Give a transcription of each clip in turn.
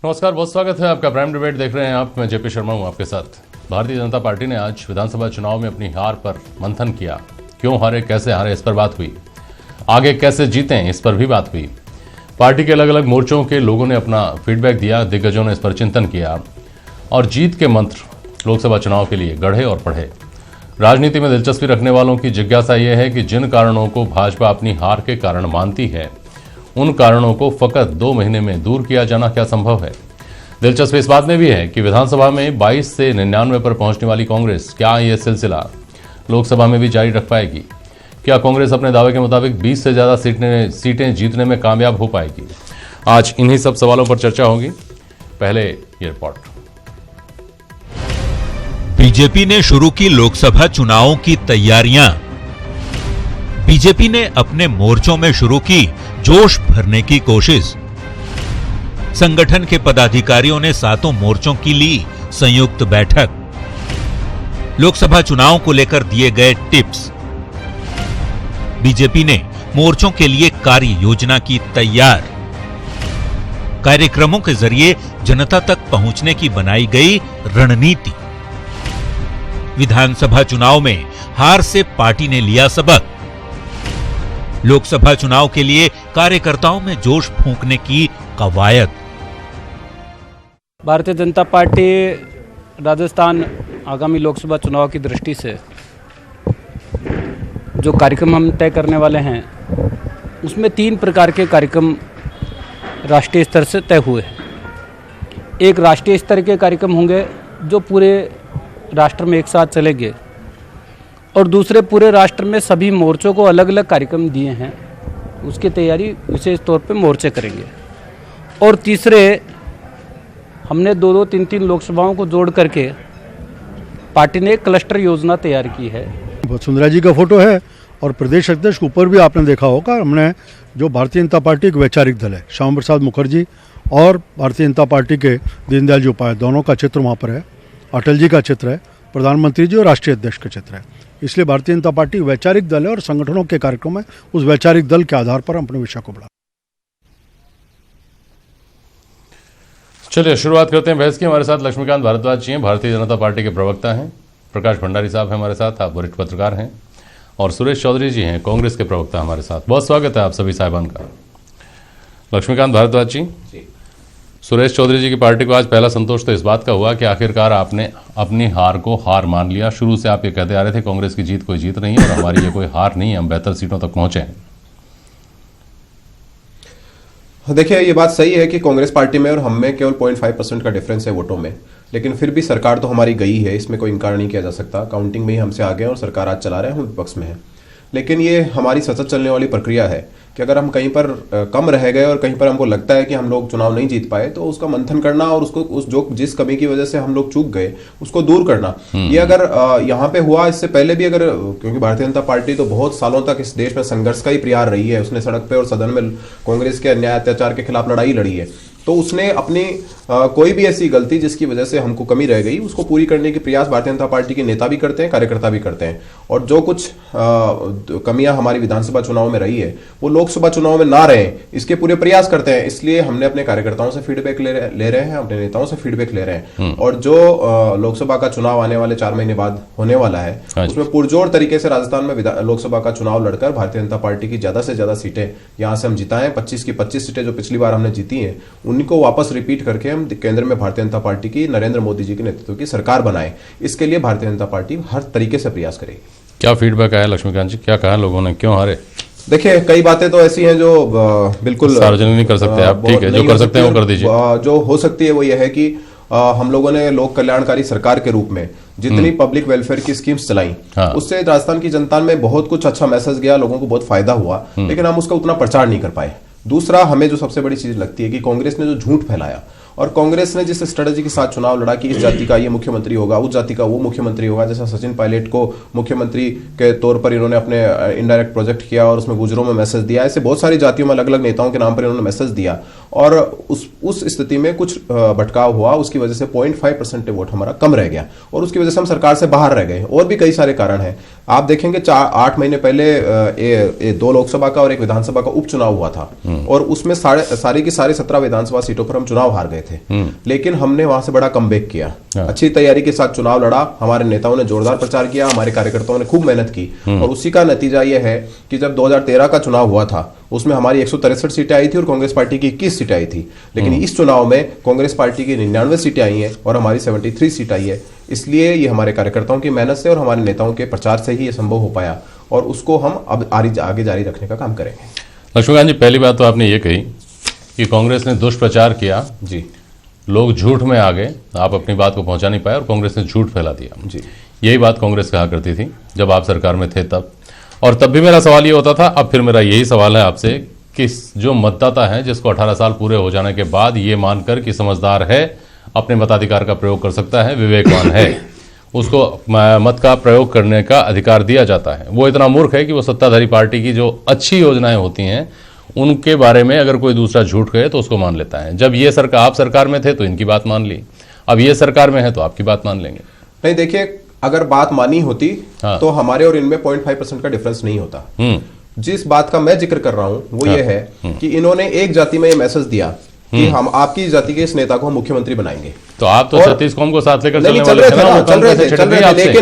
नमस्कार, बहुत स्वागत है आपका। प्राइम डिबेट देख रहे हैं आप। मैं जेपी शर्मा हूं आपके साथ। भारतीय जनता पार्टी ने आज विधानसभा चुनाव में अपनी हार पर मंथन किया। क्यों हारे, कैसे हारे, इस पर बात हुई। आगे कैसे जीतें, इस पर भी बात हुई। पार्टी के अलग अलग मोर्चों के लोगों ने अपना फीडबैक दिया, दिग्गजों ने इस पर चिंतन किया और जीत के मंत्र लोकसभा चुनाव के लिए गढ़े और पढ़े। राजनीति में दिलचस्पी रखने वालों की जिज्ञासा यह है कि जिन कारणों को भाजपा अपनी हार के कारण मानती है, उन कारणों को फकत 2 महीने में दूर किया जाना क्या संभव है। दिलचस्पी इस बात में भी है कि विधानसभा में 22 से 99 पर पहुंचने वाली कांग्रेस क्या यह सिलसिला लोकसभा में भी जारी रख पाएगी। क्या कांग्रेस अपने दावे के मुताबिक 20 से ज्यादा सीटें जीतने में कामयाब हो पाएगी। आज इन्हीं सब सवालों पर चर्चा होगी। पहले ये रिपोर्ट। बीजेपी ने शुरू की लोकसभा चुनावों की तैयारियां। बीजेपी ने अपने मोर्चों में शुरू की जोश भरने की कोशिश। संगठन के पदाधिकारियों ने 7 मोर्चों की ली संयुक्त बैठक। लोकसभा चुनाव को लेकर दिए गए टिप्स। बीजेपी ने मोर्चों के लिए कार्य योजना की तैयार। कार्यक्रमों के जरिए जनता तक पहुंचने की बनाई गई रणनीति। विधानसभा चुनाव में हार से पार्टी ने लिया सबक। लोकसभा चुनाव के लिए कार्यकर्ताओं में जोश फूंकने की कवायद। भारतीय जनता पार्टी राजस्थान आगामी लोकसभा चुनाव की दृष्टि से जो कार्यक्रम हम तय करने वाले हैं, उसमें 3 प्रकार के कार्यक्रम राष्ट्रीय स्तर से तय हुए हैं। एक राष्ट्रीय स्तर के कार्यक्रम होंगे जो पूरे राष्ट्र में एक साथ चलेंगे, और दूसरे पूरे राष्ट्र में सभी मोर्चों को अलग अलग कार्यक्रम दिए हैं, उसकी तैयारी विशेष तौर पे मोर्चे करेंगे। और तीसरे हमने 2-2, 3-3 लोकसभाओं को जोड़ करके पार्टी ने एक क्लस्टर योजना तैयार की है। वसुंधरा जी का फोटो है और प्रदेश अध्यक्ष के ऊपर भी आपने देखा होगा, हमने जो भारतीय जनता पार्टी एक वैचारिक दल है, श्यामा प्रसाद मुखर्जी और भारतीय जनता पार्टी के दीनदयाल जी उपाध्याय दोनों का चित्र वहाँ पर है, अटल जी का चित्र है, प्रधानमंत्री जी और राष्ट्रीय अध्यक्ष का चित्र है। इसलिए भारतीय जनता पार्टी वैचारिक दल है और संगठनों के कार्यक्रम है, उस वैचारिक दल के आधार पर हम अपने विषय को बढ़ा। चलिए शुरुआत करते हैं बहस की। हमारे साथ लक्ष्मीकांत भारद्वाज जी हैं, भारतीय जनता पार्टी के प्रवक्ता हैं। प्रकाश भंडारी साहब हैं हमारे साथ, आप वरिष्ठ पत्रकार हैं। और सुरेश चौधरी जी हैं, कांग्रेस के प्रवक्ता हमारे साथ। बहुत स्वागत है आप सभी साहिबान का। लक्ष्मीकांत भारद्वाज जी, सुरेश चौधरी जी की पार्टी को आज पहला संतोष तो इस बात का हुआ कि आखिरकार आपने अपनी हार को हार मान लिया। शुरू से आप ये कहते आ रहे थे कांग्रेस की जीत कोई जीत नहीं है और हमारी ये कोई हार नहीं है, हम बेहतर सीटों तक पहुंचे हैं। देखिए, ये बात सही है कि कांग्रेस पार्टी में और हम में केवल 0.5% का डिफरेंस है वोटों में, लेकिन फिर भी सरकार तो हमारी गई है, इसमें कोई इनकार नहीं किया जा सकता। काउंटिंग में ही हमसे आगे हैं और सरकार आज चला रहे हैं, हम विपक्ष में हैं। लेकिन ये हमारी सतत चलने वाली प्रक्रिया है कि अगर हम कहीं पर कम रह गए और कहीं पर हमको लगता है कि हम लोग चुनाव नहीं जीत पाए, तो उसका मंथन करना और उसको जिस कमी की वजह से हम लोग चूक गए उसको दूर करना। ये अगर यहाँ पे हुआ, इससे पहले भी अगर, क्योंकि भारतीय जनता पार्टी तो बहुत सालों तक इस देश में संघर्ष का ही प्रयास रही है, उसने सड़क पे और सदन में कांग्रेस के अन्याय अत्याचार के खिलाफ लड़ाई लड़ी है, तो उसने अपनी कोई भी ऐसी गलती जिसकी वजह से हमको कमी रह गई उसको पूरी करने के प्रयास भारतीय जनता पार्टी के नेता भी करते हैं, कार्यकर्ता भी करते हैं। और जो कुछ कमियां हमारी विधानसभा चुनाव में रही है वो लोकसभा चुनाव में ना रहे, इसके पूरे प्रयास करते हैं। इसलिए हमने अपने कार्यकर्ताओं से फीडबैक ले रहे हैं, अपने नेताओं से फीडबैक ले रहे हैं। और जो लोकसभा का चुनाव आने वाले 4 महीने बाद होने वाला है, उसमें पुरजोर तरीके से राजस्थान में लोकसभा का चुनाव लड़कर भारतीय जनता पार्टी की ज्यादा से ज्यादा सीटें यहां से हम जिताएं। 25 की 25 सीटें जो पिछली बार हमने जीती हैं, उनको वापस रिपीट करके हम केंद्र में भारतीय जनता पार्टी की, नरेंद्र मोदी जी के नेतृत्व की सरकार बनाए। इसके लिए भारतीय जनता पार्टी हर तरीके से प्रयास करेगी। क्या फीडबैक आया लक्ष्मीकांत जी, क्या कहा लोगों ने, क्यों हारे? देखिए, कई बातें तो ऐसी हैं जो बिल्कुल सार्वजनिक नहीं कर सकते आप, ठीक है, जो कर सकते हैं वो कर दीजिए। जो हो सकती है वो यह है कि हम लोगों ने लोक कल्याणकारी सरकार के रूप में जितनी पब्लिक वेलफेयर की स्कीम्स चलाई, उससे राजस्थान की जनता में बहुत कुछ अच्छा मैसेज गया, लोगों को बहुत फायदा हुआ, लेकिन हम उसका उतना प्रचार नहीं कर पाए। दूसरा, हमें जो सबसे बड़ी चीज लगती है कि कांग्रेस ने जो झूठ फैलाया और कांग्रेस ने जिस स्ट्रेटजी के साथ चुनाव लड़ा कि इस जाति का ये मुख्यमंत्री होगा, उस जाति का वो मुख्यमंत्री होगा, जैसा सचिन पायलट को मुख्यमंत्री के तौर पर इन्होंने अपने इनडायरेक्ट प्रोजेक्ट किया और उसमें गुजरों में मैसेज दिया, ऐसे बहुत सारी जातियों में अलग अलग नेताओं के नाम पर इन्होंने मैसेज दिया और उस स्थिति में कुछ भटकाव हुआ, उसकी वजह से 0.5% वोट हमारा कम रह गया और उसकी वजह से हम सरकार से बाहर रह गए। और भी कई सारे कारण हैं। आप देखेंगे 8 महीने पहले 2 लोकसभा का और 1 विधानसभा का उपचुनाव हुआ था और उसमें सारी की सारी 17 विधानसभा सीटों पर हम चुनाव हार गए थे, लेकिन हमने वहां से बड़ा कमबैक किया। अच्छी तैयारी के साथ चुनाव लड़ा, हमारे नेताओं ने जोरदार प्रचार किया, हमारे कार्यकर्ताओं ने खूब मेहनत की और उसी का नतीजा यह है कि जब 2013 का चुनाव हुआ था उसमें हमारी 163 सीटें आई थी और कांग्रेस पार्टी की 21 सीटें आई थी, लेकिन इस चुनाव में कांग्रेस पार्टी की 99 सीटें आई हैं और हमारी 73 सीट आई है। इसलिए ये हमारे कार्यकर्ताओं की मेहनत से और हमारे नेताओं के प्रचार से ही ये संभव हो पाया और उसको हम अब आगे जारी रखने का काम करेंगे। लक्ष्मीकांत जी, पहली बात तो आपने ये कही कि कांग्रेस ने दुष्प्रचार किया जी, लोग झूठ में आ गए, आप अपनी बात को पहुंचा नहीं पाए और कांग्रेस ने झूठ फैला दिया जी। यही बात कांग्रेस कहा करती थी जब आप सरकार में थे तब, और तब भी मेरा सवाल ये होता था, अब फिर मेरा यही सवाल है आपसे कि जो मतदाता है जिसको 18 साल पूरे हो जाने के बाद ये मानकर कि समझदार है, अपने मताधिकार का प्रयोग कर सकता है, विवेकवान है, उसको मत का प्रयोग करने का अधिकार दिया जाता है, वो इतना मूर्ख है कि वो सत्ताधारी पार्टी की जो अच्छी योजनाएं होती हैं उनके बारे में अगर कोई दूसरा झूठ कहे तो उसको मान लेता है। जब ये सरकार, आप सरकार में थे तो इनकी बात मान ली, अब ये सरकार में है तो आपकी बात मान लेंगे। नहीं, देखिए, अगर बात मानी होती तो हमारे और इनमें 0.5% का डिफरेंस नहीं होता। जिस बात का मैं जिक्र कर रहा हूं वो ये है कि इन्होंने एक जाति में ये मैसेज दिया कि हम आपकी जाति के इस नेता को हम मुख्यमंत्री बनाएंगे, तो आप तो 36 कौम को साथ लेकर चल रहे थे,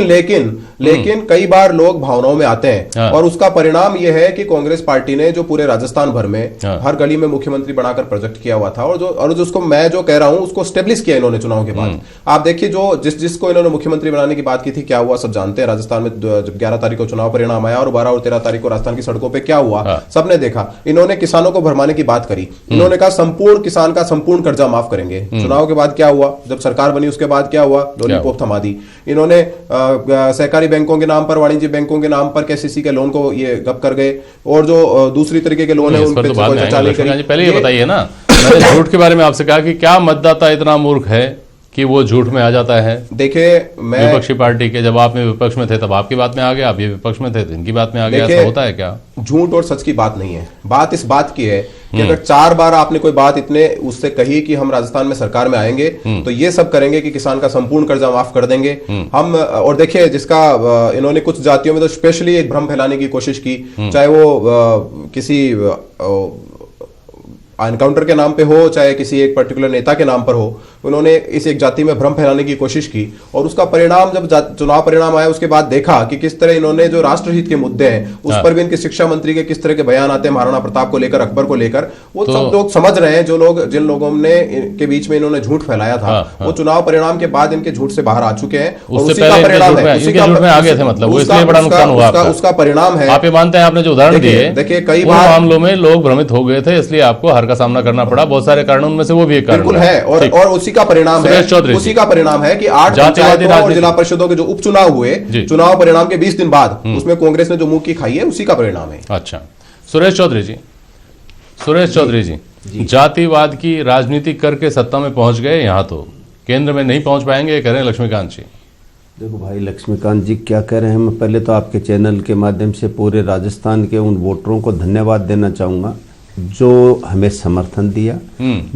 लेकिन कई बार लोग भावनाओं में आते हैं और उसका परिणाम यह है कि कांग्रेस पार्टी ने जो पूरे राजस्थान भर में हर गली में मुख्यमंत्री बनाकर प्रोजेक्ट किया हुआ था और जो उसको मैं जो कह रहा हूं उसको स्टेब्लिश किया इन्होंने चुनाव के बाद। आप देखिए, जो जिसको इन्होंने मुख्यमंत्री बनाने की बात की थी, क्या हुआ सब जानते हैं। राजस्थान में जब 11 तारीख को चुनाव परिणाम आया और 12 और 13 तारीख को राजस्थान की सड़कों पर क्या हुआ सबने देखा। इन्होंने किसानों को भरमाने की बात करी, इन्होंने कहा संपूर्ण किसान का संपूर्ण कर्जा माफ करेंगे। चुनाव के बाद क्या हुआ, जब सरकार बनी उसके बाद क्या हुआ, लॉलीपॉप थमा दी। इन्होंने सहकारी बैंकों के नाम पर, वाणिज्य बैंकों के नाम पर केसीसी के लोन को ये गप कर गए और जो दूसरी तरीके के लोन है उन पर कोई चर्चा नहीं करी। पहले ये बताइए ना, मैंने झूठ के बारे में आपसे कहा कि क्या मतदाता इतना मूर्ख है कि वो झूठ में आ जाता है? देखिए, मैं विपक्षी पार्टी के, जब आप में विपक्ष में थे तब आपकी बात में आ गया, आप ये विपक्ष में थे तो इनकी बात में आ गया, ऐसा होता है क्या? झूठ और सच की बात नहीं है, बात इस बात की है कि अगर 4 बार आपने कोई बात इतने उससे कही कि हम राजस्थान में सरकार में आएंगे तो ये सब करेंगे कि किसान का संपूर्ण कर्जा माफ कर देंगे हम। और देखिए, जिसका इन्होंने कुछ जातियों में तो स्पेशली एक भ्रम फैलाने की कोशिश की, चाहे वो किसी एनकाउंटर के नाम पे हो चाहे किसी एक पर्टिकुलर नेता के नाम पर हो, उन्होंने इस एक जाति में भ्रम फैलाने की कोशिश की और उसका परिणाम जब चुनाव परिणाम आया उसके बाद देखा कि किस तरह इन्होंने जो राष्ट्रहित के मुद्दे हैं उस पर भी इनके शिक्षा मंत्री के किस तरह के बयान आते हैं, महाराणा प्रताप को लेकर, अकबर को लेकर, वो सब लोग समझ रहे हैं। जिन लोगों ने के बीच में इन्होंने झूठ फैलाया था वो चुनाव परिणाम के बाद इनके झूठ से बाहर आ चुके हैं और उसी का परिणाम है, उसका परिणाम है। आप ये मानते हैं? आपने जो उदाहरण दिए, देखिए, कई बार मामलों में लोग भ्रमित हो गए थे इसलिए आपको हर का सामना करना पड़ा, बहुत सारे कारणों में से वो भी एक कारण है और उसी का परिणाम है कि 8 पंचायतों और जिला परिषदों के जो उपचुनाव हुए, चुनाव परिणाम के 20 दिन बाद उसमें कांग्रेस ने जो मुंह की खाई है उसी का परिणाम है। अच्छा, सुरेश चौधरी जी, जातिवाद की राजनीति करके सत्ता में पहुंच गए, यहां तो केंद्र में नहीं पहुंच पाएंगे, कह रहे हैं लक्ष्मीकांत जी। देखो भाई, लक्ष्मीकांत जी क्या कह रहे हैं, मैं पहले तो आपके चैनल के माध्यम से पूरे राजस्थान के उन वोटरों को धन्यवाद देना चाहूंगा जो हमें समर्थन दिया,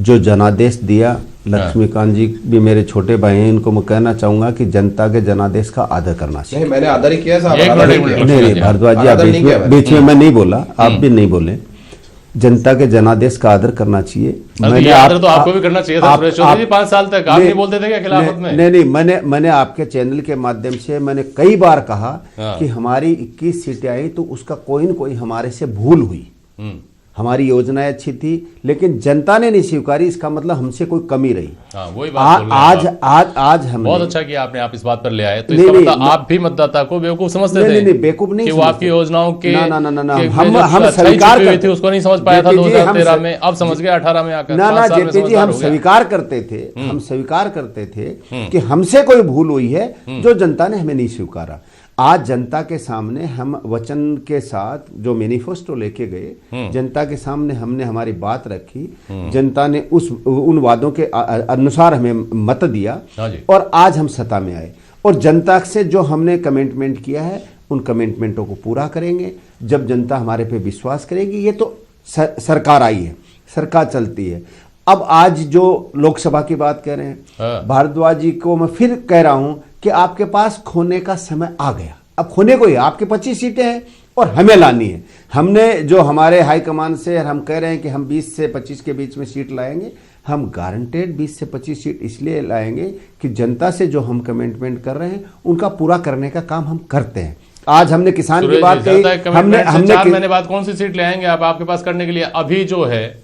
जो जनादेश दिया। लक्ष्मीकांत जी भी मेरे छोटे भाई हैं, इनको मैं कहना चाहूंगा कि जनता के जनादेश का आदर करना चाहिए। नहीं, मैंने आदर ही किया साहब। नहीं भारद्वाज जी, आप बीच में मैं नहीं बोला, आप भी नहीं बोले। जनता के जनादेश का आदर करना चाहिए। मैंने आदर तो आपको भी करना चाहिए था 5 साल तक। आप नहीं बोलते थे क्या खिलाफत में? नहीं, मैंने आपके चैनल के माध्यम से मैंने कई बार कहा कि हमारी 21 सीटें आई तो उसका कोई न कोई हमारे से भूल हुई। हमारी योजनाएं अच्छी थी लेकिन जनता ने नहीं स्वीकारी, इसका मतलब हमसे कोई कमी रही। वही बात आज हम बहुत अच्छा किया आपने, आप इस बात पर ले आए तो इसका मतलब आप भी मतदाता को बेवकूफ समझते थे? नहीं, बेवकूफ नहीं, वो आपकी योजनाओं के हम स्वीकार करते थे, उसको नहीं समझ पाया था 2013 में, अब समझ गया 18 में आकर। ना जेपी जी, हम स्वीकार करते थे कि हमसे कोई भूल हुई है जो जनता ने हमें नहीं स्वीकारा। आज जनता के सामने हम वचन के साथ जो मैनिफेस्टो लेके गए, जनता के सामने हमने हमारी बात रखी, जनता ने उन वादों के अनुसार हमें मत दिया और आज हम सत्ता में आए और जनता से जो हमने कमिटमेंट किया है उन कमिटमेंटों को पूरा करेंगे। जब जनता हमारे पे विश्वास करेगी, ये तो सरकार आई है, सरकार चलती है। अब आज जो लोकसभा की बात कह रहे हैं, भारद्वाज जी को मैं फिर कह रहा हूं कि आपके पास खोने का समय आ गया। अब खोने को ही आपके 25 सीटें हैं और हमें लानी है। हमने जो हमारे हाईकमान से हम कह रहे हैं कि हम 20 से 25 के बीच में सीट लाएंगे, हम गारंटेड 20 से 25 सीट इसलिए लाएंगे कि जनता से जो हम कमिटमेंट कर रहे हैं उनका पूरा करने का काम हम करते हैं। आज हमने किसान की बात कही, हमने 4 महीने बाद कौन सी सीट ले आएंगे आप आपके पास करने के लिए? अभी जो है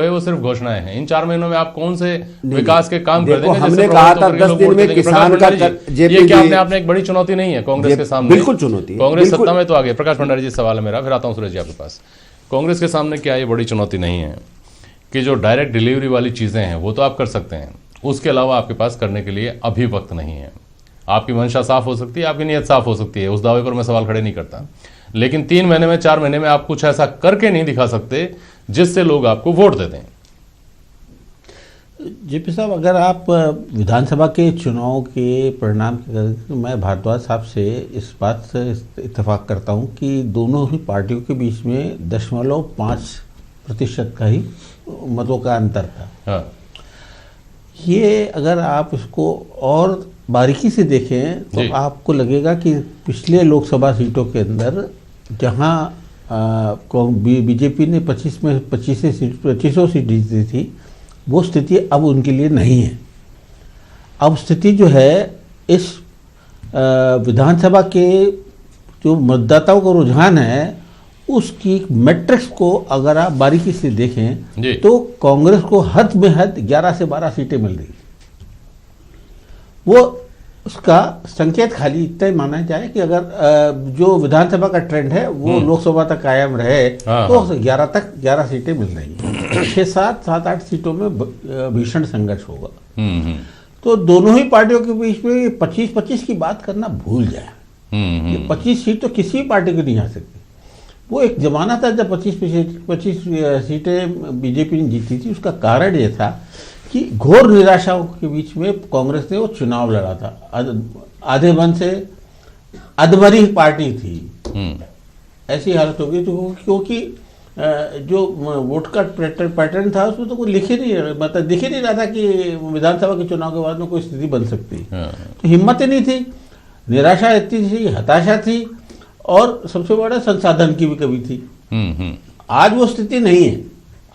वो सिर्फ घोषणाएं हैं। इन 4 महीनों में आप कौन से विकास के काम कर देंगे? हमने कहा था 10 दिन में किसान का ये क्या अपने आप में एक बड़ी चुनौती नहीं है कांग्रेस के सामने? बिल्कुल चुनौती है। कांग्रेस सत्ता में तो आ गई। प्रकाश भंडारी जी सवाल है मेरा, फिर आता हूं सुरेश जी आपके पास। कांग्रेस के सामने क्या ये बड़ी चुनौती नहीं है कि जो डायरेक्ट डिलीवरी वाली चीजें हैं वो तो आप कर सकते हैं, उसके अलावा आपके पास करने के लिए अभी वक्त नहीं है। आपकी मंशा साफ हो सकती है, आपकी नीयत साफ हो सकती है, उस दावे पर मैं सवाल खड़े नहीं करता, लेकिन 3 महीने में 4 महीने में आप कुछ ऐसा करके नहीं दिखा सकते जिससे लोग आपको वोट दे दें। जेपी साहब, अगर आप विधानसभा के चुनाव के परिणाम की करें तो मैं भारद्वाज साहब से इस बात से इत्तेफाक करता हूं कि दोनों ही पार्टियों के बीच में 0.5% का ही मतों का अंतर था। हाँ। ये अगर आप इसको और बारीकी से देखें तो आपको लगेगा कि पिछले लोकसभा सीटों के अंदर जहां बीजेपी ने 25 में 2500 सीट जीती थी, वो स्थिति अब उनके लिए नहीं है। अब स्थिति जो है इस विधानसभा के जो मतदाताओं का रुझान है उसकी मैट्रिक्स को अगर आप बारीकी से देखें तो कांग्रेस को हद में हद 11 से 12 सीटें मिल रही। वो उसका संकेत खाली इतना ही माना जाए कि अगर जो विधानसभा का ट्रेंड है वो लोकसभा तक कायम रहे तो 11 सीटें मिल रही हैं। 6-7-8 सीटों में भीषण संघर्ष होगा। तो दोनों ही पार्टियों के बीच में 25-25 की बात करना भूल जाए। ये 25 सीट तो किसी भी पार्टी को नहीं आ सकती। वो एक जमाना था जब 25 सीटें बीजेपी ने जीती थी। उसका कारण ये था कि घोर निराशाओं के बीच में कांग्रेस ने वो चुनाव लड़ा था। आधे मन से अधमरी पार्टी थी, ऐसी हालत हो गई थी क्योंकि जो वोट का पैटर्न था उसमें तो कोई लिख ही नहीं, मतलब दिख ही नहीं रहा था कि विधानसभा के चुनाव के बाद में कोई स्थिति बन सकती। तो हिम्मत ही नहीं थी, निराशा इतनी थी, हताशा थी और सबसे बड़ा संसाधन की भी कमी थी। आज वो स्थिति नहीं है।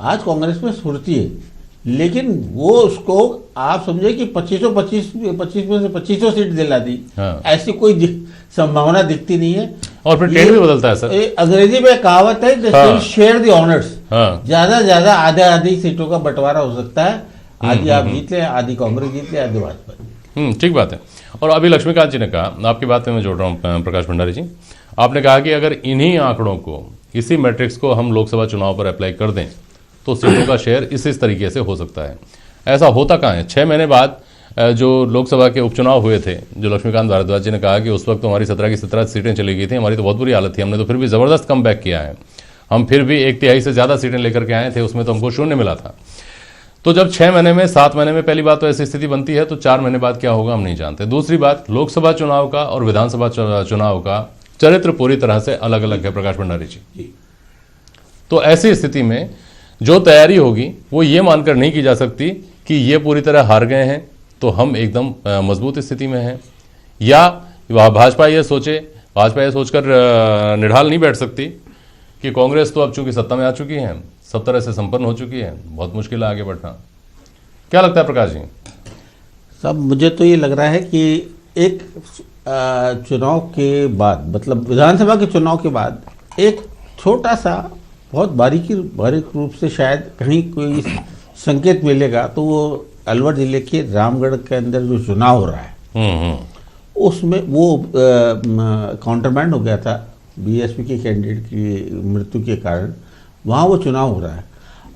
आज कांग्रेस में सुरती है, लेकिन वो उसको आप समझे कि 25 में से 2500 सीट दिला दी। ऐसी कोई संभावना दिखती नहीं है। और फिर ट्रेंड भी बदलता है सर। अंग्रेजी में कहावत है शेयर द ऑनर्स। ज्यादा आधी सीटों का बंटवारा हो सकता है। आधी आप जीत ले, आधी कांग्रेस जीत ले, आधी भाजपा। ठीक बात है। और अभी लक्ष्मीकांत जी ने कहा, आपकी बात में मैं जोड़ रहा हूँ प्रकाश भंडारी जी, आपने कहा कि अगर इन्हीं आंकड़ों को, इसी मैट्रिक्स को हम लोकसभा चुनाव पर अप्लाई कर दें तो सीटों का शेयर इस तरीके से हो सकता है। ऐसा होता कहाँ है? 6 महीने बाद जो लोकसभा के उपचुनाव हुए थे, जो लक्ष्मीकांत भारद्वाज जी ने कहा कि उस वक्त तो हमारी 17 की 17 सीटें चली गई थी, हमारी तो बहुत बुरी हालत थी, हमने तो फिर भी ज़बरदस्त कम बैक किया है, हम फिर भी 1/3 से ज़्यादा सीटें लेकर के आए थे, उसमें तो हमको 0 मिला था। तो जब 6 महीने में, 7 महीने में पहली बात तो ऐसी स्थिति बनती है, तो 4 महीने बाद क्या होगा हम नहीं जानते। दूसरी बात, लोकसभा चुनाव का और विधानसभा चुनाव का चरित्र पूरी तरह से अलग अलग है प्रकाश भंडारी जी। तो ऐसी स्थिति में जो तैयारी होगी वो ये मानकर नहीं की जा सकती कि ये पूरी तरह हार गए हैं तो हम एकदम मजबूत स्थिति में हैं, या भाजपा ये सोचकर निढाल नहीं बैठ सकती कि कांग्रेस तो अब चूंकि सत्ता में आ चुकी है, सब तरह से संपन्न हो चुकी है, बहुत मुश्किल है आगे बढ़ना। क्या लगता है प्रकाश जी? सब मुझे तो ये लग रहा है कि एक चुनाव के बाद, मतलब विधानसभा के चुनाव के बाद एक छोटा सा बहुत बारीक रूप से शायद कहीं कोई संकेत मिलेगा, तो वो अलवर जिले के रामगढ़ के अंदर जो चुनाव हो रहा है उसमें वो काउंटरमैंड हो गया था बीएसपी के कैंडिडेट की मृत्यु के कारण, वहाँ वो चुनाव हो रहा है।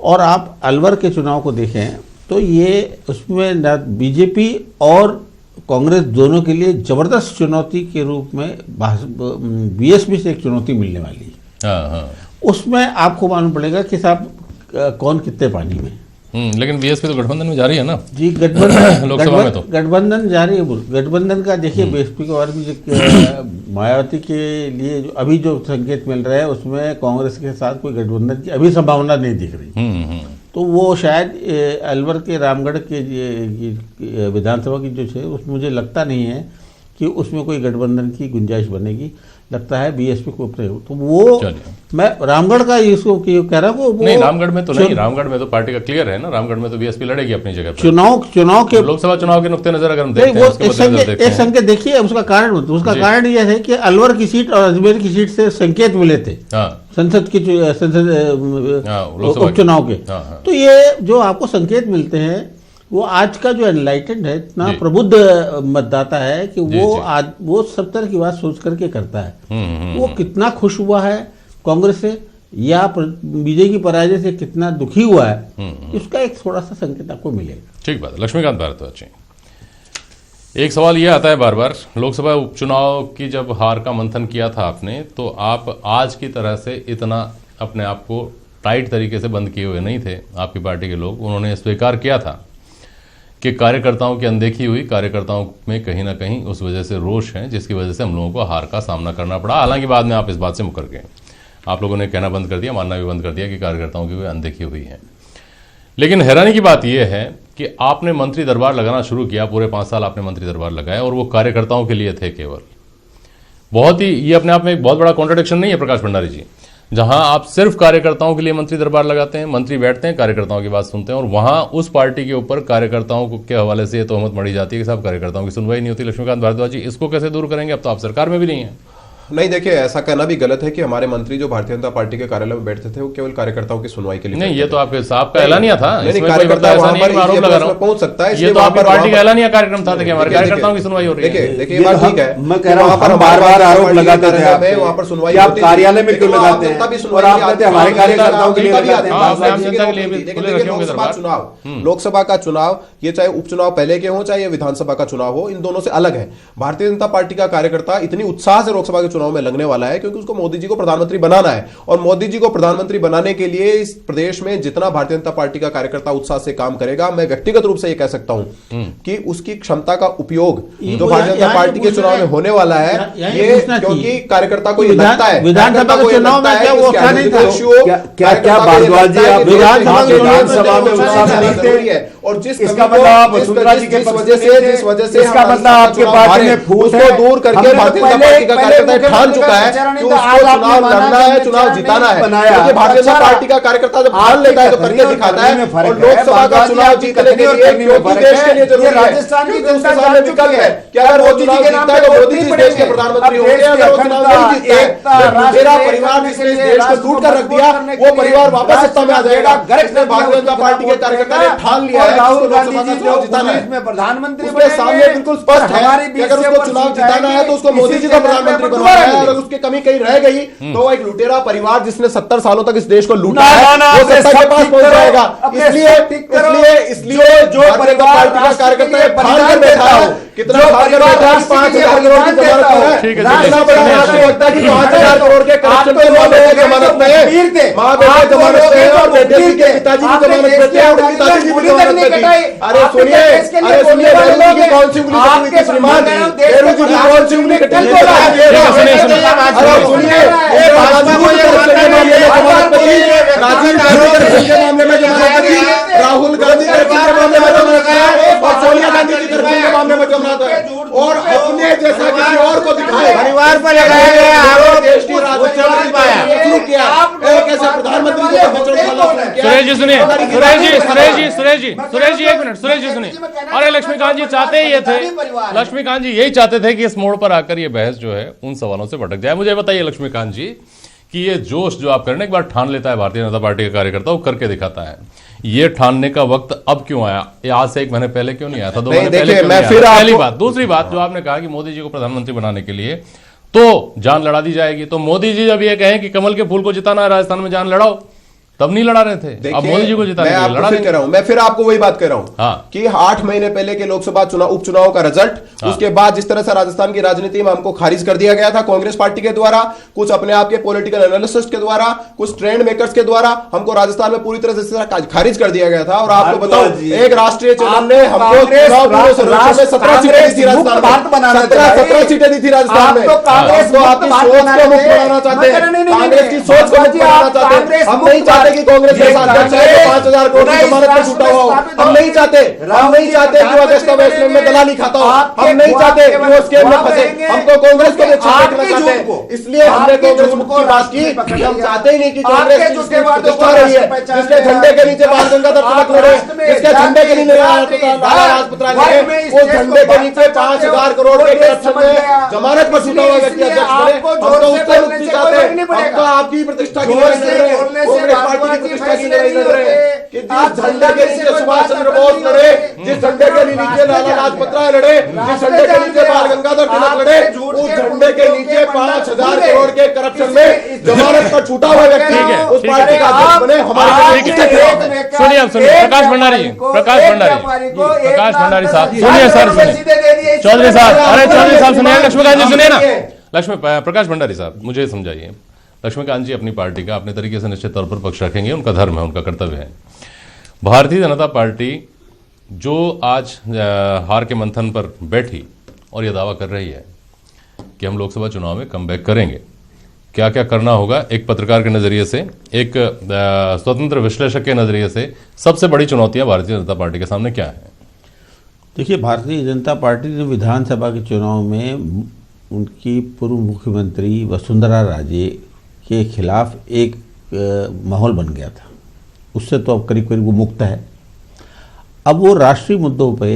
और आप अलवर के चुनाव को देखें तो ये उसमें बीजेपी और कांग्रेस दोनों के लिए जबरदस्त चुनौती के रूप में बीएसपी से एक चुनौती मिलने वाली है। उसमें आपको मालूम पड़ेगा कि साहब कौन कितने पानी में। लेकिन बीएसपी तो गठबंधन में जारी है ना जी, गठबंधन लोकसभा में तो गठबंधन जारी है। गठबंधन का देखिए बीएसपी को और भी मायावती के लिए अभी जो संकेत मिल रहा है उसमें कांग्रेस के साथ कोई गठबंधन की अभी संभावना नहीं दिख रही। तो वो शायद अलवर के रामगढ़ के ये विधानसभा की जो है उसमें मुझे लगता नहीं है कि उसमें कोई गठबंधन की गुंजाइश बनेगी। लगता है बीएसपी को अपने, तो वो मैं रामगढ़ का इसको कह रहा हूँ। नहीं, रामगढ़ में तो नहीं, रामगढ़ में तो पार्टी का क्लियर है ना, रामगढ़ में तो बीएसपी लड़ेगी अपनी जगह पर। चुनाव के लोकसभा चुनाव के नुक्ते नजर अगर हम देखते हैं, एक संकेत देखिए उसका कारण यह है कि अलवर की सीट और अजमेर की सीट से संकेत मिले थे संसद उपचुनाव के। तो ये जो आपको संकेत मिलते हैं वो आज का जो एनलाइटेंड है, इतना प्रबुद्ध मतदाता है कि वो सब तरह की बात सोच करके करता है। वो कितना खुश हुआ है कांग्रेस से या बीजेपी की पराजय से कितना दुखी हुआ है, इसका एक थोड़ा सा संकेत आपको मिलेगा। ठीक बात। लक्ष्मीकांत भारद्वाज जी, एक सवाल यह आता है बार बार, लोकसभा उपचुनाव की जब हार का मंथन किया था आपने, तो आप आज की तरह से इतना अपने आप को टाइट तरीके से बंद किए हुए नहीं थे। आपकी पार्टी के लोग, उन्होंने स्वीकार किया था कि कार्यकर्ताओं की अनदेखी हुई, कार्यकर्ताओं में कहीं ना कहीं उस वजह से रोष है, जिसकी वजह से हम लोगों को हार का सामना करना पड़ा। हालांकि बाद में आप इस बात से मुकर गए, आप लोगों ने कहना बंद कर दिया, मानना भी बंद कर दिया कि कार्यकर्ताओं की कोई अनदेखी हुई है। लेकिन हैरानी की बात यह है कि आपने मंत्री दरबार लगाना शुरू किया, पूरे 5 साल आपने मंत्री दरबार लगाए और वो कार्यकर्ताओं के लिए थे केवल। बहुत ही, ये अपने आप में एक बहुत बड़ा कॉन्ट्रडिक्शन नहीं है प्रकाश भंडारी जी, जहां आप सिर्फ कार्यकर्ताओं के लिए मंत्री दरबार लगाते हैं, मंत्री बैठते हैं, कार्यकर्ताओं की बात सुनते हैं, और वहां उस पार्टी के ऊपर कार्यकर्ताओं के हवाले से ये तोहमत मढ़ी जाती है कि साहब कार्यकर्ताओं की सुनवाई नहीं होती। लक्ष्मीकांत भारद्वाज जी, इसको कैसे दूर करेंगे? अब तो आप सरकार में भी नहीं है। नहीं, देखिए ऐसा कहना भी गलत है कि हमारे मंत्री जो भारतीय जनता पार्टी के कार्यालय में बैठते थे वो केवल कार्यकर्ताओं की सुनवाई के लिए नहीं, ये तो आपके साहब का ऐलानिया था, कार्यकर्ता पहुंच सकता है, ये तो आपकी पार्टी का ऐलानिया कार्यक्रम था कि हमारे कार्यकर्ताओं की सुनवाई हो रही है। देखिए ये बात ठीक है, मैं कह रहा हूं बार-बार आरोप लगाते थे आप, वहां पर सुनवाई आप कार्यालय में क्यों लगाते हैं और आप कहते हैं हमारे कार्यकर्ताओं के लिए लगाते हैं। लोकसभा का चुनाव, ये चाहे उपचुनाव पहले के हो चाहे ये विधानसभा का चुनाव हो, इन दोनों से अलग है। भारतीय जनता पार्टी का कार्यकर्ता इतनी उत्साह से लोकसभा के चुनाव में लगने वाला है क्योंकि उसको मोदी जी को प्रधानमंत्री बनाना है, और मोदी जी को प्रधानमंत्री बनाने के लिए इस प्रदेश में जितना भारतीय जनता पार्टी का कार्यकर्ता उत्साह से काम करेगा, मैं व्यक्तिगत रूप से यह कह सकता हूं कि उसकी क्षमता का उपयोग जो भारतीय जनता पार्टी के चुनाव में होने वाला है, ये क्योंकि कार्यकर्ता को ये लगता है विधानसभा के चुनाव में क्या वो अच्छा नहीं था? क्या भारद्वाज जी आप विधानसभा में उत्साह नहीं थे? और जिस इसका मतलब वसुंधरा जी की जिस वजह से इसका मतलब आपके पार्टी में फूट उसको दूर करके भारतीय जनता पार्टी का कार्यकर्ता ठान चुका है कि उसको चुनाव लड़ना है, चुनाव जिताना है। क्योंकि भारतीय जनता पार्टी का कार्यकर्ता जब ठान लेता है तो करके दिखाता है, और लोकसभा का चुनाव जीतने के लिए क्योंकि देश के लिए जरूरी है, क्योंकि उसके सामने विकल्प है कि अगर वो चुनाव जीतता है तो मोदी जी देश के प्रधानमंत्री होंगे, अगर वो चुनाव नहीं जीतता है मेरा परिवार जिसने इस देश को लूट कर रख दिया वो परिवार वापस सत्ता में आ जाएगा। इसलिए भारतीय जनता पार्टी के कार्यकर्ता ने ठान लिया है राहुल गांधी जी जो प्रधानमंत्री उसके सामने बिल्कुल स्पष्ट है कि अगर उसको चुनाव जिताना है तो उसको मोदी जी को प्रधानमंत्री बनाना है, और उसकी कमी कहीं रह गई तो एक लुटेरा परिवार जिसने 70 सालों तक इस देश को लूटा है वो सत्ता के पास पहुंच जाएगा। इसलिए जो परिवार पार्टी का कार्यकर्ता ठान कर बैठा है, कितना ठान कर बैठा है, 5,000 करोड़ की जमानत है, इतना बड़ा राष्ट्रीय वक्ता की 5,000 करोड़ के करप्शन के मामले में जमानत में है, मां बेटे जमानत में है और बेटे के पिताजी की जमानत में है, और पिताजी की जमानत में थी। अरे सुनिए नेहरू जी की कौन सी उंगली कटी हुई श्रीमान, नेहरू जी की कौन सी उंगली कटी हुई? अरे सुनिए राजीव गांधी के मामले में जमानत थी, राहुल गांधी के मामले में जमानत है, और सोनिया गांधी की के मामले में जमानत है, और अपने जैसा किसी और को दिखाए परिवार पर लगाया गया आरोप देश की राजनीति किया कैसे प्रधानमंत्री को। सुरेश जी सुनिए, सुरेश जी एक मिनट, सुरेश जी सुनिए। अरे लक्ष्मीकांत जी चाहते ही ये थे, लक्ष्मीकांत जी यही चाहते थे कि इस मोड़ पर आकर ये बहस जो है उन सवालों से भटक जाए। मुझे बताइए लक्ष्मीकांत जी कि ये जोश जो आप करने एक बार ठान लेता है भारतीय जनता पार्टी का कार्यकर्ता, वो करके दिखाता है, ये ठानने का वक्त अब क्यों आया? आज से 1 महीने पहले क्यों नहीं आया था, 2 महीने पहले क्यों नहीं आया? पहली बात। दूसरी बात, जो आपने कहा कि मोदी जी को प्रधानमंत्री बनाने के लिए तो जान लड़ा दी जाएगी, तो मोदी जी जब ये कहें कि कमल के फूल को जिताना है राजस्थान में, जान लड़ाओ, तब नहीं लड़ा रहे थे। अब मोदी जी को जिताने के लिए लड़ा रहे हैं। मैं फिर आपको वही बात कह रहा हूं कि 8 महीने पहले के लोकसभा उपचुनाव का रिजल्ट, उसके बाद जिस तरह से राजस्थान की राजनीति में हमको खारिज कर दिया गया था कांग्रेस पार्टी के द्वारा, कुछ अपने आप के पॉलिटिकल एनालिसिस्ट के द्वारा, कुछ ट्रेंड मेकर्स के द्वारा हमको राजस्थान में पूरी तरह से खारिज कर दिया गया था। और आपको बताओ, एक राष्ट्रीय चैनल ने हमको 17 सीटें दी थी राजस्थान में, 17 सीटें दी थी राजस्थान में। आपकी सोच को मुक्त बनाना चाहते हैं, कांग्रेस की सोच को मुक्त बनाना चाहते हैं। हम नहीं चाहते चाहते कि कांग्रेस के अध्यक्ष है 5,000 करोड़ की जमानत पर छूटा हुआ हो। हम नहीं चाहते कि वो अगस्ता वेस्टलैंड में दलाली खाता हो। हम नहीं चाहते कि वो स्कैम में फंसे। हमको कांग्रेस को देखना चाहते हैं, इसलिए हमने कांग्रेस मुक्त की बात की। हम चाहते ही नहीं कि कांग्रेस प्रतिष्ठा रही है, जिसके झंडे के नीचे बाल गंगाधर तिलक लड़े, जिसके झंडे के नीचे लाला लाजपत राय लड़े, उस झंडे के नीचे 5,000 करोड़ के करप्शन में जमानत पर छूटा हुआ व्यक्ति अध्यक्ष बने। हम तो उससे मुक्ति चाहते हैं। हम तो आपकी प्रतिष्ठा की लड़ाई लड़ रहे हैं, कांग्रेस पार्टी की प्रतिष्ठा की लड़ाई लड़ रहे हैं कि जिस झंडे के नीचे सुभाष चंद्र बोस लड़े, जिस झंडे के नीचे लाला लाजपत राय लड़े, जिस झंडे के नीचे बाल गंगाधर तिलक लड़े, उस झंडे के नीचे 5,000 करोड़ के करप्शन में जमानत पर छूटा हुआ व्यक्ति उस पार्टी का अध्यक्ष बने। हमारे सुनिए, अब सुनिए प्रकाश भंडारी साहब, सुनिए सर, सुनिए चौधरी साहब, अरे चौधरी साहब सुनिए, लक्ष्मीकांत जी सुनिए ना। प्रकाश भंडारी साहब मुझे समझाइए, लक्ष्मीकांत जी अपनी पार्टी का अपने तरीके से निश्चित तौर पर पक्ष रखेंगे, उनका धर्म है, उनका कर्तव्य है। भारतीय जनता पार्टी जो आज हार के मंथन पर बैठी और यह दावा कर रही है कि हम लोकसभा चुनाव में कमबैक करेंगे, क्या क्या करना होगा, एक पत्रकार के नजरिए से, एक स्वतंत्र विश्लेषक के नजरिए से सबसे बड़ी चुनौतियां भारतीय जनता पार्टी के सामने क्या है? देखिए, भारतीय जनता पार्टी ने विधानसभा के चुनाव में उनकी पूर्व मुख्यमंत्री वसुंधरा राजे के खिलाफ एक माहौल बन गया था। उससे तो अब करीब करीब वो मुक्त है। अब वो राष्ट्रीय मुद्दों पे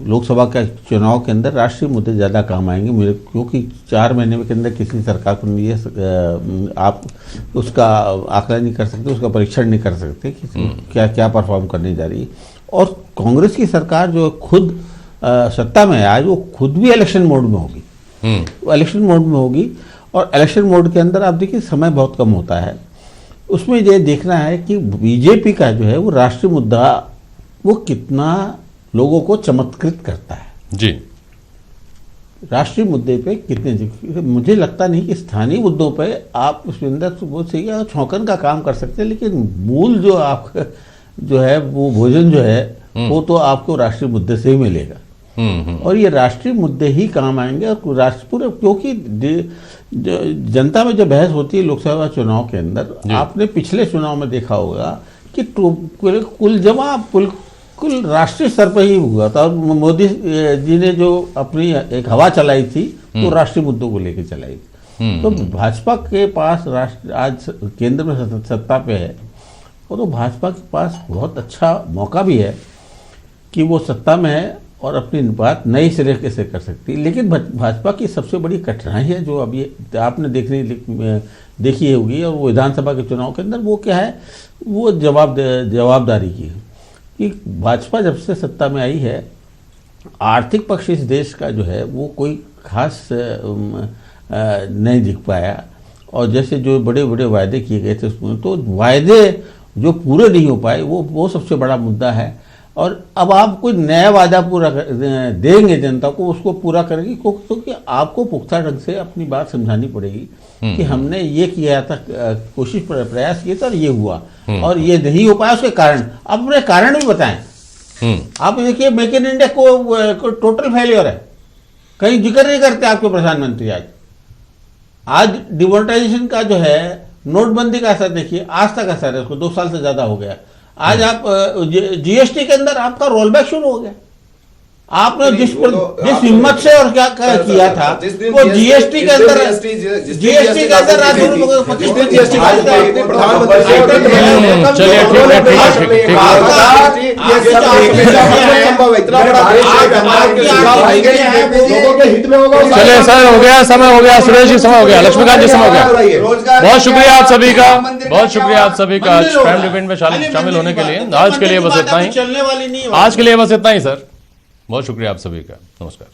लोकसभा के चुनाव के अंदर राष्ट्रीय मुद्दे ज़्यादा काम आएंगे मेरे, क्योंकि 4 महीने के अंदर किसी सरकार को नहीं आप उसका आकलन नहीं कर सकते, उसका परीक्षण नहीं कर सकते कि क्या क्या परफॉर्म करने जा रही है। और कांग्रेस की सरकार जो खुद सत्ता में है आज, वो खुद भी इलेक्शन मोड में होगी, वो इलेक्शन मोड में होगी। और इलेक्शन मोड के अंदर आप देखिए समय बहुत कम होता है। उसमें ये देखना है कि बीजेपी का जो है वो राष्ट्रीय मुद्दा वो कितना लोगों को चमत्कृत करता है जी। राष्ट्रीय मुद्दे पे कितने, मुझे लगता नहीं कि स्थानीय मुद्दों पे आप उसके अंदर वो सही छौंकन का काम कर सकते हैं, लेकिन मूल जो आपका जो है वो भोजन जो है वो तो आपको राष्ट्रीय मुद्दे से ही मिलेगा। और ये राष्ट्रीय मुद्दे ही काम आएंगे। और राष्ट्र पूरे, क्योंकि जनता में जो बहस होती है लोकसभा चुनाव के अंदर, आपने पिछले चुनाव में देखा होगा कि कुल राष्ट्रीय स्तर पर ही हुआ था। और मोदी जी ने जो अपनी एक हवा चलाई थी तो राष्ट्रीय मुद्दों को लेकर चलाई थी। तो भाजपा के पास राष्ट्र आज केंद्र में सत्ता पे है, और तो भाजपा के पास बहुत अच्छा मौका भी है कि वो सत्ता में है और अपनी बात नई सिरे से कर सकती है। लेकिन भाजपा की सबसे बड़ी कठिनाई है जो अभी आपने देखी होगी, और वो विधानसभा के चुनाव के अंदर वो क्या है, वो जवाबदारी की है कि भाजपा जब से सत्ता में आई है, आर्थिक पक्ष इस देश का जो है वो कोई खास नहीं दिख पाया। और जैसे जो बड़े बड़े वायदे किए गए थे उसमें तो वायदे जो पूरे नहीं हो पाए वो सबसे बड़ा मुद्दा है। और अब आप कोई नया वादा पूरा देंगे जनता को, उसको पूरा करेंगे, क्योंकि आपको पुख्ता ढंग से अपनी बात समझानी पड़ेगी कि हमने ये किया था, कोशिश प्रयास किया था और ये हुआ और ये नहीं हो पाया, उसके कारण आप अपने कारण भी बताएं। आप देखिए मेक इन इंडिया को टोटल फेलियर है, कहीं जिक्र नहीं करते आपके प्रधानमंत्री। आज डिमोनेटाइजेशन का जो है, नोटबंदी का असर देखिए, आज तक असर है उसको, 2 साल से ज्यादा हो गया। आज आप जीएसटी के अंदर आपका रोल बैक शुरू हो गया। आपने जिस हिम्मत से और क्या किया था वो जीएसटी के अंदर चलिए सर, हो गया, समय हो गया, सुरेश जी समय हो गया, लक्ष्मीकांत जी समय हो गया। बहुत शुक्रिया आप सभी का, बहुत शुक्रिया आप सभी का आज प्राइम डिबेट में शामिल होने के लिए। आज के लिए बस इतना ही, आज के लिए बस इतना ही सर। बहुत शुक्रिया आप सभी का, नमस्कार।